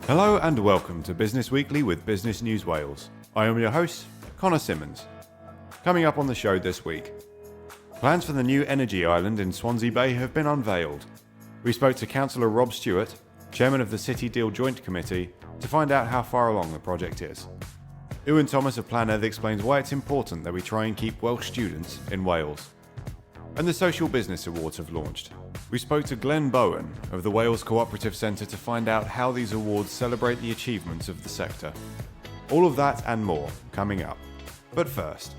Hello and welcome to Business Weekly with Business News Wales. I am your host, Connor Simmons. Coming up on the show this week, plans for the new energy island in Swansea Bay have been unveiled. We spoke to Councillor Rob Stewart, Chairman of the City Deal Joint Committee, to find out how far along the project is. Iwan Thomas of Planed explains why it's important that we try and keep Welsh students in Wales. And the Social Business Awards have launched. We spoke to Glenn Bowen of the Wales Cooperative Centre to find out how these awards celebrate the achievements of the sector. All of that and more coming up. But first,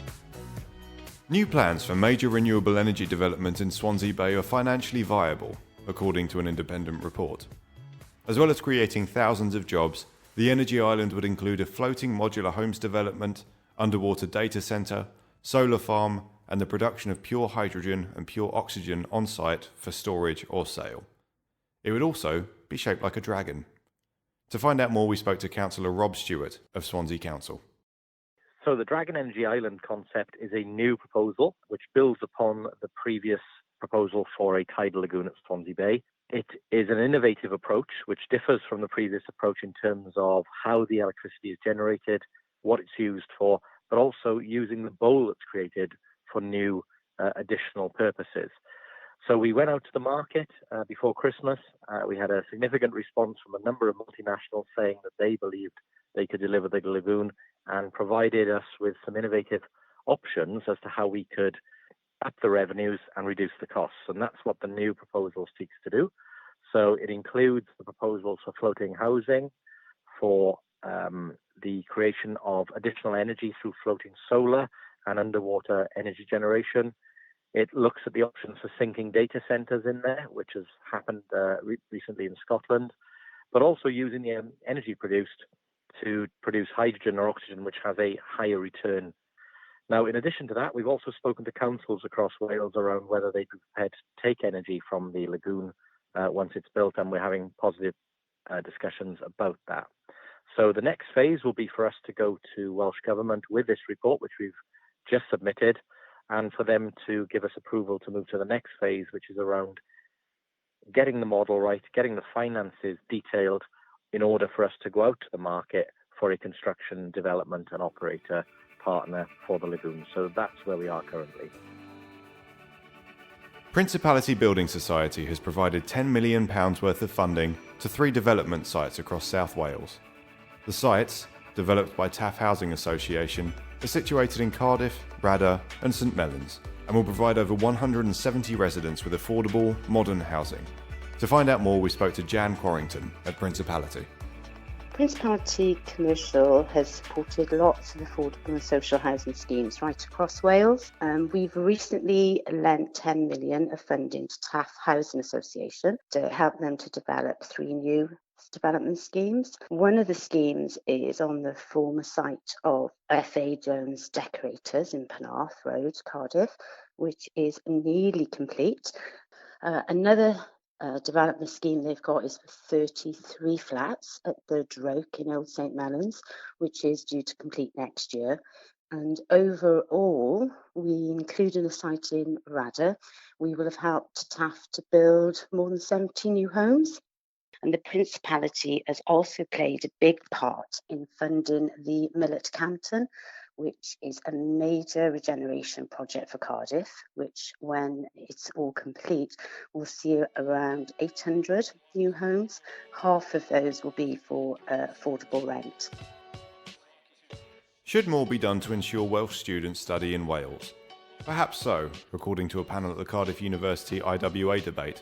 new plans for major renewable energy development in Swansea Bay are financially viable, according to an independent report. As well as creating thousands of jobs, the energy island would include a floating modular homes development, underwater data centre, solar farm, and the production of pure hydrogen and pure oxygen on site for storage or sale. It would also be shaped like a dragon. To find out more, we spoke to Councillor Rob Stewart of Swansea Council. So the Dragon Energy Island concept is a new proposal which builds upon the previous proposal for a tidal lagoon at Swansea Bay. It is an innovative approach which differs from the previous approach in terms of how the electricity is generated, what it's used for, but also using the bowl that's created for new additional purposes. So we went out to the market before Christmas. We had a significant response from a number of multinationals saying that they believed they could deliver the lagoon and provided us with some innovative options as to how we could up the revenues and reduce the costs. And that's what the new proposal seeks to do. So it includes the proposals for floating housing, for the creation of additional energy through floating solar and underwater energy generation. It looks at the options for sinking data centres in there, which has happened recently in Scotland, but also using the energy produced to produce hydrogen or oxygen, which has a higher return. Now, in addition to that, we've also spoken to councils across Wales around whether they'd be prepared to take energy from the lagoon once it's built, and we're having positive discussions about that. So the next phase will be for us to go to Welsh Government with this report, which we've just submitted, and for them to give us approval to move to the next phase, which is around getting the model right, getting the finances detailed in order for us to go out to the market for a construction, development and operator partner for the lagoon. So that's where we are currently. Principality Building Society has provided £10 million worth of funding to 3 development sites across South Wales. The sites, developed by Taff Housing Association, are situated in Cardiff, Bradder and St Mellons and will provide over 170 residents with affordable, modern housing. To find out more, we spoke to Jan Quarrington at Principality. Principality Commercial has supported lots of affordable and social housing schemes right across Wales. We've recently lent 10 million of funding to Taff Housing Association to help them to develop 3 new development schemes. One of the schemes is on the former site of F.A. Jones Decorators in Penarth Road, Cardiff, which is nearly complete. Another development scheme they've got is for 33 flats at the Droke in Old St Mellons, which is due to complete next year. And overall, we including a site in Bradder, we will have helped Taff to build more than 70 new homes. And the Principality has also played a big part in funding the Mill at Campton, which is a major regeneration project for Cardiff, which when it's all complete, will see around 800 new homes. Half of those will be for affordable rent. Should more be done to ensure Welsh students study in Wales? Perhaps so, according to a panel at the Cardiff University IWA debate.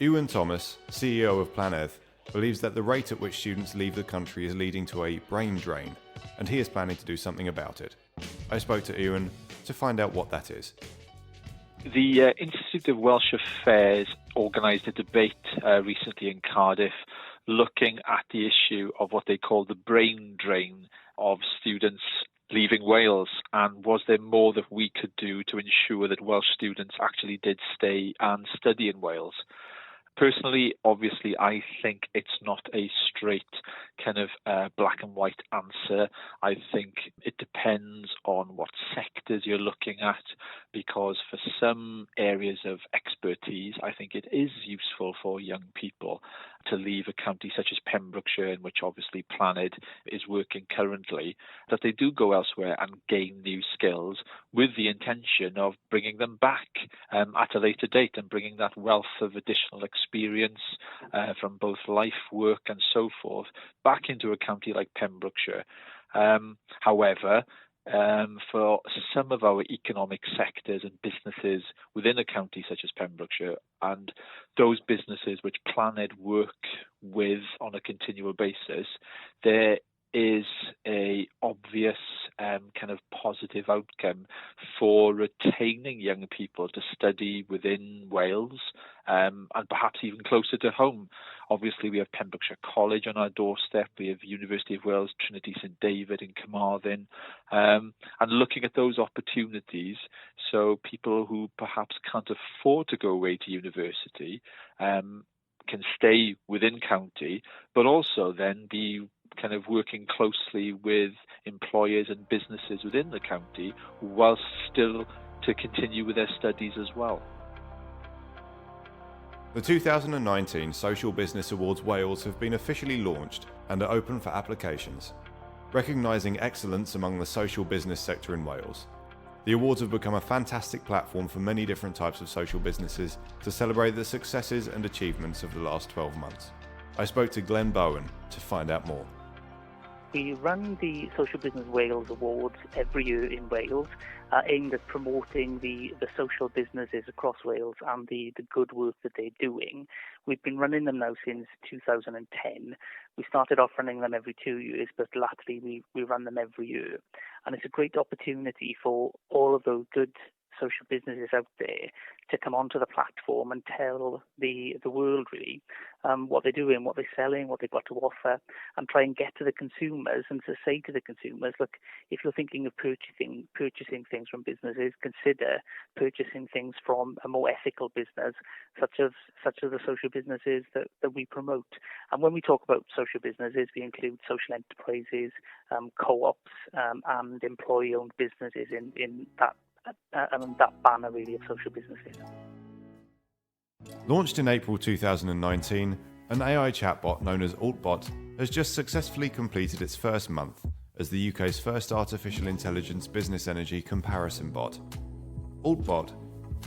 Iwan Thomas, CEO of Planed, believes that the rate at which students leave the country is leading to a brain drain, and he is planning to do something about it. I spoke to Iwan to find out what that is. The Institute of Welsh Affairs organised a debate recently in Cardiff looking at the issue of what they call the brain drain of students leaving Wales, and was there more that we could do to ensure that Welsh students actually did stay and study in Wales. Personally, obviously, I think it's not a straight kind of black and white answer. I think it depends on what sectors you're looking at, because for some areas of expertise, I think it is useful for young people to leave a county such as Pembrokeshire, in which obviously Planed is working currently, that they do go elsewhere and gain new skills with the intention of bringing them back at a later date and bringing that wealth of additional experience from both life, work and so forth back into a county like Pembrokeshire. However, for some of our economic sectors and businesses within a county such as Pembrokeshire, and those businesses which Planed work with on a continual basis, there is a obvious kind of positive outcome for retaining young people to study within Wales and perhaps even closer to home. Obviously, we have Pembrokeshire College on our doorstep. We have University of Wales, Trinity St David in Carmarthen, and looking at those opportunities so people who perhaps can't afford to go away to university can stay within county, but also then be kind of working closely with employers and businesses within the county whilst still to continue with their studies as well. The 2019 Social Business Awards Wales have been officially launched and are open for applications, recognising excellence among the social business sector in Wales. The awards have become a fantastic platform for many different types of social businesses to celebrate the successes and achievements of the last 12 months. I spoke to Glenn Bowen to find out more. We run the Social Business Wales Awards every year in Wales, aimed at promoting the social businesses across Wales and the good work that they're doing. We've been running them now since 2010. We started off running them every 2 years, but latterly we run them every year. And it's a great opportunity for all of those good social businesses out there to come onto the platform and tell the world really what they're doing, what they're selling, what they've got to offer, and try and get to the consumers and to say to the consumers, look, if you're thinking of purchasing things from businesses, consider purchasing things from a more ethical business, such as the social businesses that we promote. And when we talk about social businesses, we include social enterprises, co-ops, and employee-owned businesses in that banner really of social businesses. Launched in April 2019, an AI chatbot known as AltBot has just successfully completed its first month as the UK's first artificial intelligence business energy comparison bot. AltBot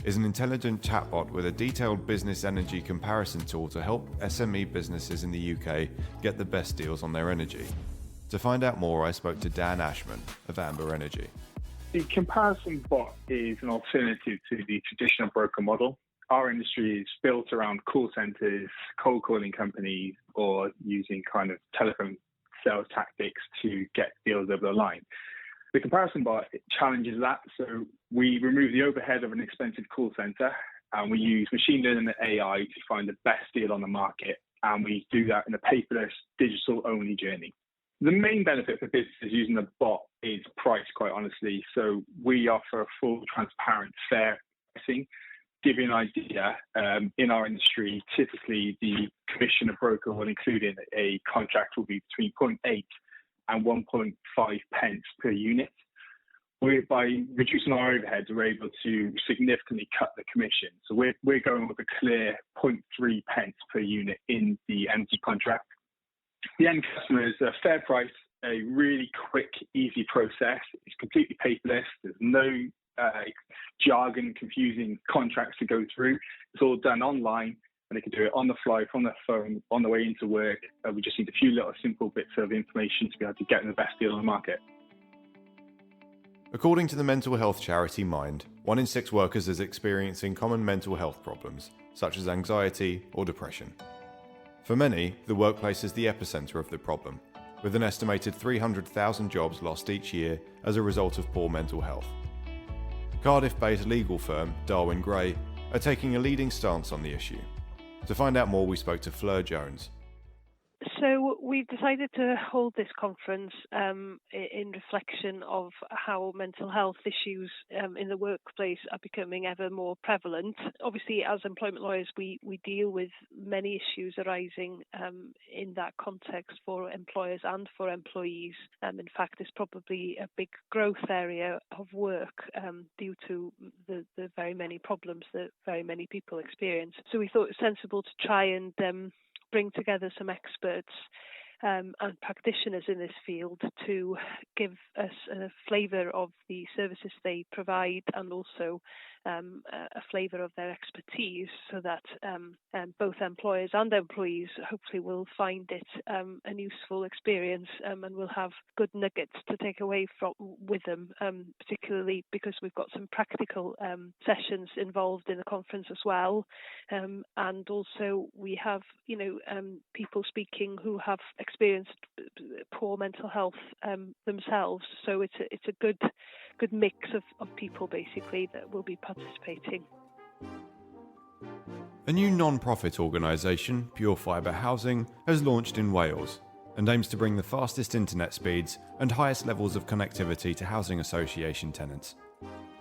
is an intelligent chatbot with a detailed business energy comparison tool to help SME businesses in the UK get the best deals on their energy. To find out more, I spoke to Dan Ashman of Amber Energy. The comparison bot is an alternative to the traditional broker model. Our industry is built around call centres, cold calling companies, or using kind of telephone sales tactics to get deals over the line. The comparison bot challenges that, so we remove the overhead of an expensive call centre and we use machine learning and AI to find the best deal on the market, and we do that in a paperless, digital-only journey. The main benefit for businesses using the bot is price, quite honestly. So we offer a full, transparent, fair pricing. Give you an idea, in our industry, typically the commission a broker will include in a contract will be between 0.8 and 1.5 pence per unit. By reducing our overheads, we're able to significantly cut the commission. So we're going with a clear 0.3 pence per unit in the energy contract. The end customer is a fair price, a really quick, easy process. It's completely paperless. There's no jargon, confusing contracts to go through. It's all done online, and they can do it on the fly, from their phone, on the way into work. We just need a few little simple bits of information to be able to get them the best deal on the market. According to the mental health charity Mind, 1 in 6 workers is experiencing common mental health problems, such as anxiety or depression. For many, the workplace is the epicentre of the problem, with an estimated 300,000 jobs lost each year as a result of poor mental health. Cardiff-based legal firm Darwin Gray are taking a leading stance on the issue. To find out more, we spoke to Fflur Jones. So we've decided to hold this conference in reflection of how mental health issues in the workplace are becoming ever more prevalent. Obviously, as employment lawyers, we deal with many issues arising in that context for employers and for employees. In fact, it's probably a big growth area of work due to the very many problems that very many people experience. So we thought it sensible to try and bring together some experts and practitioners in this field to give us a flavour of the services they provide and also a flavour of their expertise, so that both employers and employees hopefully will find it an useful experience and will have good nuggets to take away with them, particularly because we've got some practical sessions involved in the conference as well, and also we have people speaking who have experienced poor mental health themselves. So it's a good mix of people basically that will be participating. A new non-profit organisation, Pure Fibre Housing, has launched in Wales and aims to bring the fastest internet speeds and highest levels of connectivity to housing association tenants.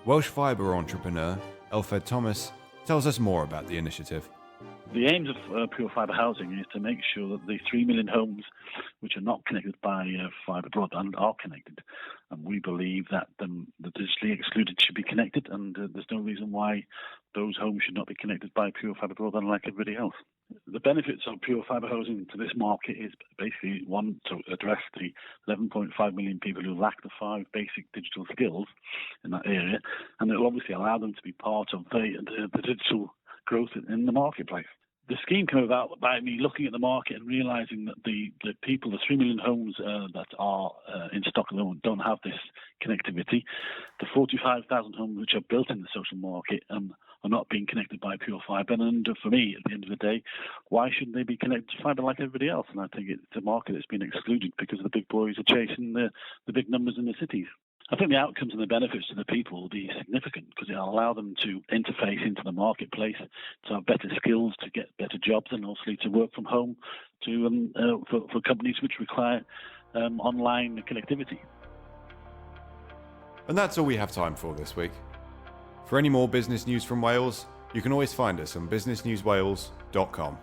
Welsh fibre entrepreneur Iwan Thomas tells us more about the initiative. The aims of Pure Fibre Housing is to make sure that the 3 million homes which are not connected by fibre broadband are connected. And we believe that the digitally excluded should be connected, and there's no reason why those homes should not be connected by Pure Fibre broadband like everybody else. The benefits of Pure Fibre Housing to this market is basically, one, to address the 11.5 million people who lack the 5 basic digital skills in that area, and it will obviously allow them to be part of the digital growth in the marketplace. The scheme came about by me looking at the market and realising that the 3 million homes that are in stock at the moment don't have this connectivity. The 45,000 homes which are built in the social market are not being connected by Pure Fibre. And for me, at the end of the day, why shouldn't they be connected to fibre like everybody else? And I think it's a market that's been excluded because the big boys are chasing the big numbers in the cities. I think the outcomes and the benefits to the people will be significant because it'll allow them to interface into the marketplace, to have better skills, to get better jobs, and also to work from home for companies which require online connectivity. And that's all we have time for this week. For any more business news from Wales, you can always find us on businessnewswales.com.